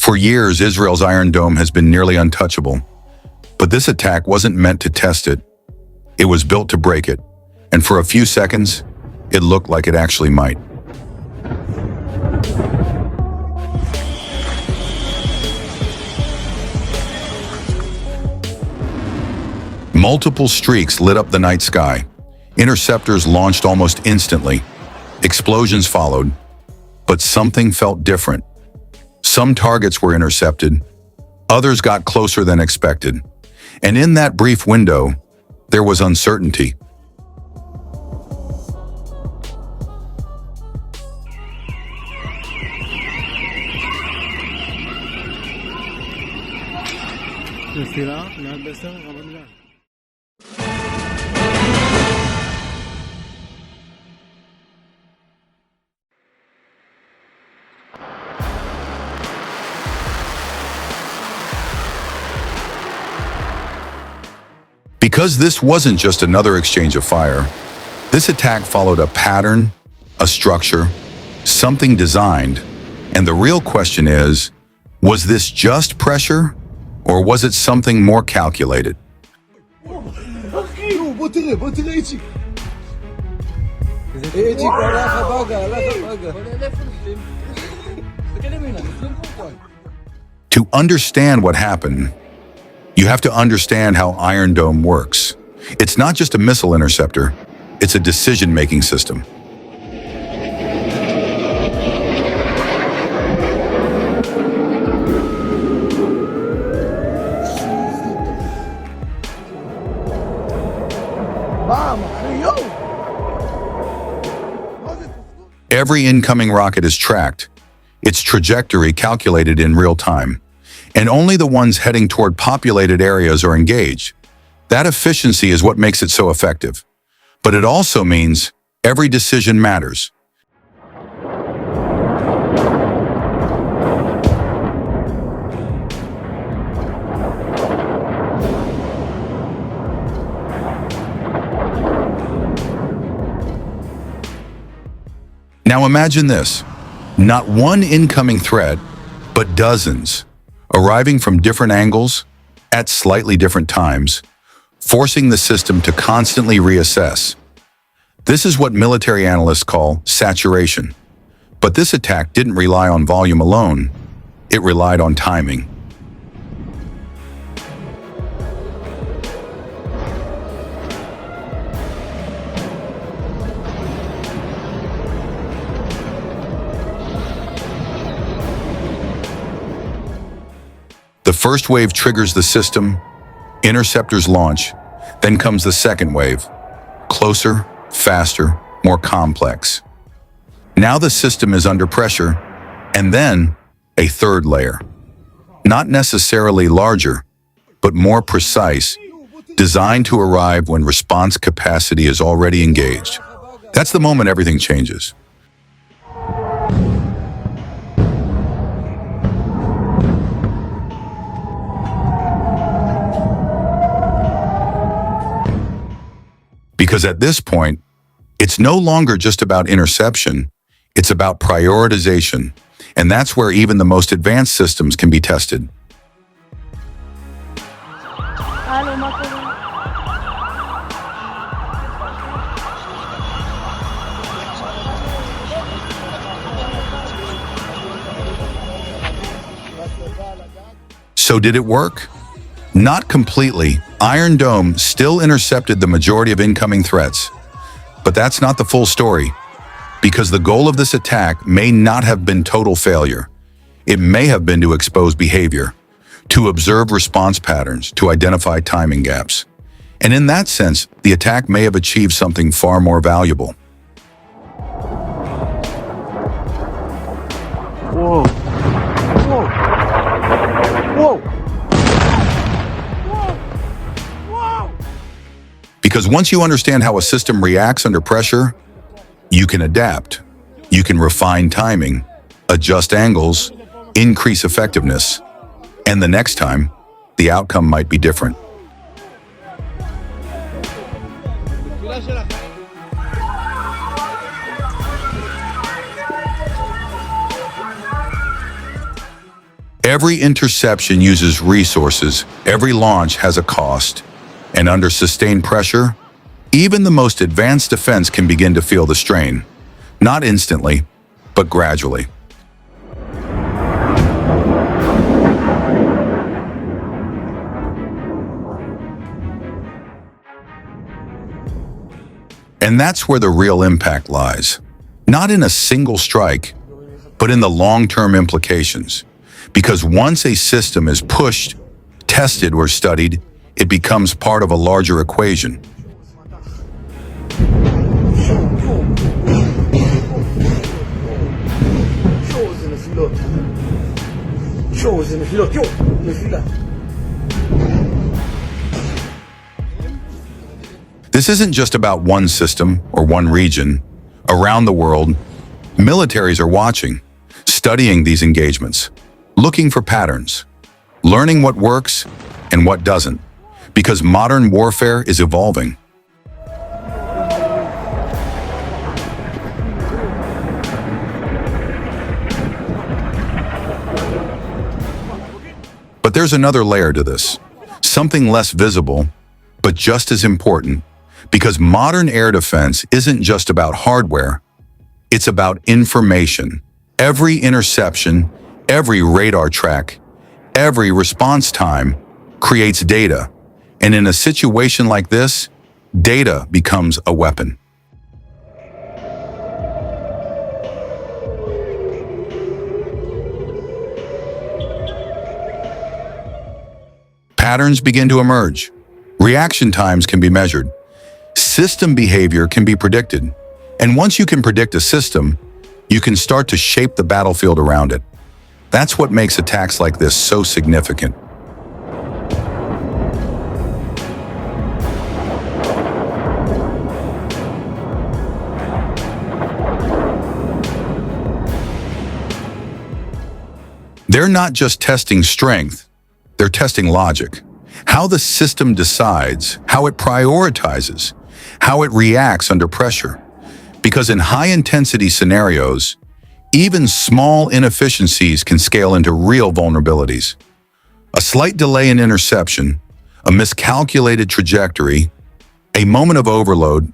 For years, Israel's Iron Dome has been nearly untouchable. But this attack wasn't meant to test it. It was built to break it. And for a few seconds, it looked like it actually might. Multiple streaks lit up the night sky. Interceptors launched almost instantly. Explosions followed. But something felt different. Some targets were intercepted. Others got closer than expected. And in that brief window, there was uncertainty. Because this wasn't just another exchange of fire, this attack followed a pattern, a structure, something designed, and the real question is, was this just pressure, or was it something more calculated? To understand what happened, you have to understand how Iron Dome works. It's not just a missile interceptor, it's a decision-making system. Every incoming rocket is tracked, its trajectory calculated in real time, and only the ones heading toward populated areas are engaged. That efficiency is what makes it so effective. But it also means every decision matters. Now imagine this, not one incoming threat, but dozens, arriving from different angles, at slightly different times, forcing the system to constantly reassess. This is what military analysts call saturation. But this attack didn't rely on volume alone, it relied on timing. The first wave triggers the system, interceptors launch, then comes the second wave, closer, faster, more complex. Now the system is under pressure, and then a third layer. Not necessarily larger, but more precise, designed to arrive when response capacity is already engaged. That's the moment everything changes. Because at this point, it's no longer just about interception, it's about prioritization, and that's where even the most advanced systems can be tested. So did it work? Not completely. Iron Dome still intercepted the majority of incoming threats. But that's not the full story, because the goal of this attack may not have been total failure. It may have been to expose behavior, to observe response patterns, to identify timing gaps. And in that sense, the attack may have achieved something far more valuable. Whoa. Whoa. Whoa. Because once you understand how a system reacts under pressure, you can adapt. You can refine timing, adjust angles, increase effectiveness. And the next time, the outcome might be different. Every interception uses resources, every launch has a cost, and under sustained pressure, even the most advanced defense can begin to feel the strain. Not instantly, but gradually. And that's where the real impact lies. Not in a single strike, but in the long-term implications. Because once a system is pushed, tested, or studied, it becomes part of a larger equation. This isn't just about one system or one region. Around the world, militaries are watching, studying these engagements, looking for patterns, learning what works and what doesn't, because modern warfare is evolving. But there's another layer to this, something less visible, but just as important, because modern air defense isn't just about hardware, it's about information. Every interception, every radar track, every response time creates data. And in a situation like this, data becomes a weapon. Patterns begin to emerge. Reaction times can be measured. System behavior can be predicted. And once you can predict a system, you can start to shape the battlefield around it. That's what makes attacks like this so significant. They're not just testing strength, they're testing logic. How the system decides, how it prioritizes, how it reacts under pressure. Because in high-intensity scenarios, even small inefficiencies can scale into real vulnerabilities. A slight delay in interception, a miscalculated trajectory, a moment of overload.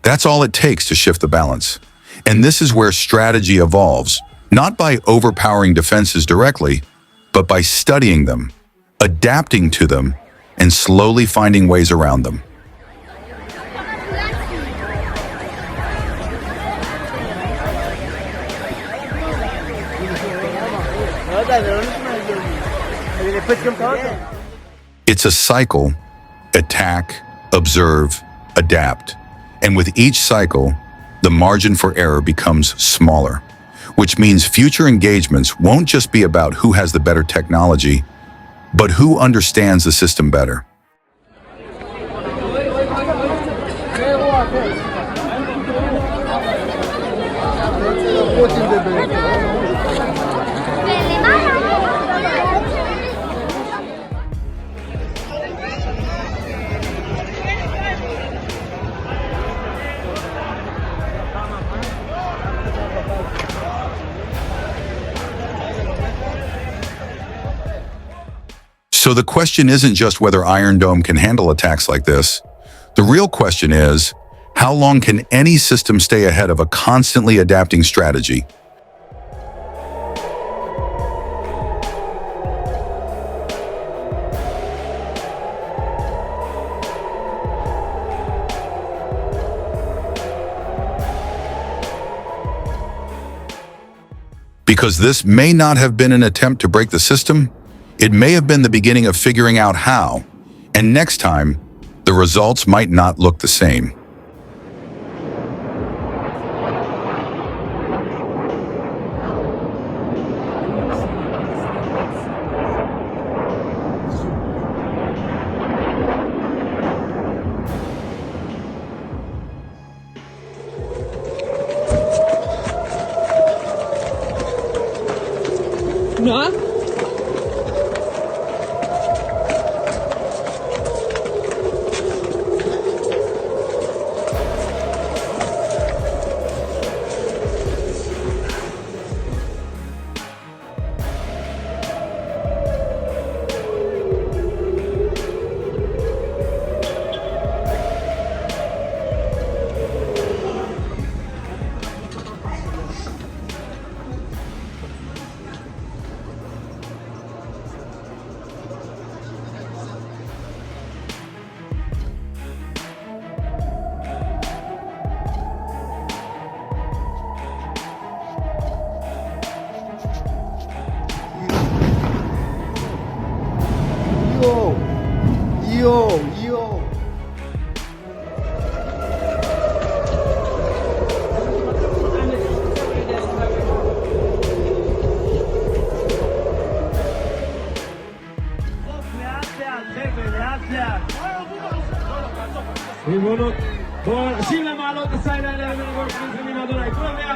That's all it takes to shift the balance. And this is where strategy evolves, not by overpowering defenses directly, but by studying them, adapting to them, and slowly finding ways around them. It's a cycle: attack, observe, adapt. And with each cycle, the margin for error becomes smaller, which means future engagements won't just be about who has the better technology, but who understands the system better. So the question isn't just whether Iron Dome can handle attacks like this. The real question is, how long can any system stay ahead of a constantly adapting strategy? Because this may not have been an attempt to break the system, it may have been the beginning of figuring out how, and next time, the results might not look the same. Na? וואו. יואו, יואו. ריבונות, בואו נשים למעלות הסיילה אליהם ונגול שכנסים עם אדוני, כולם ביחד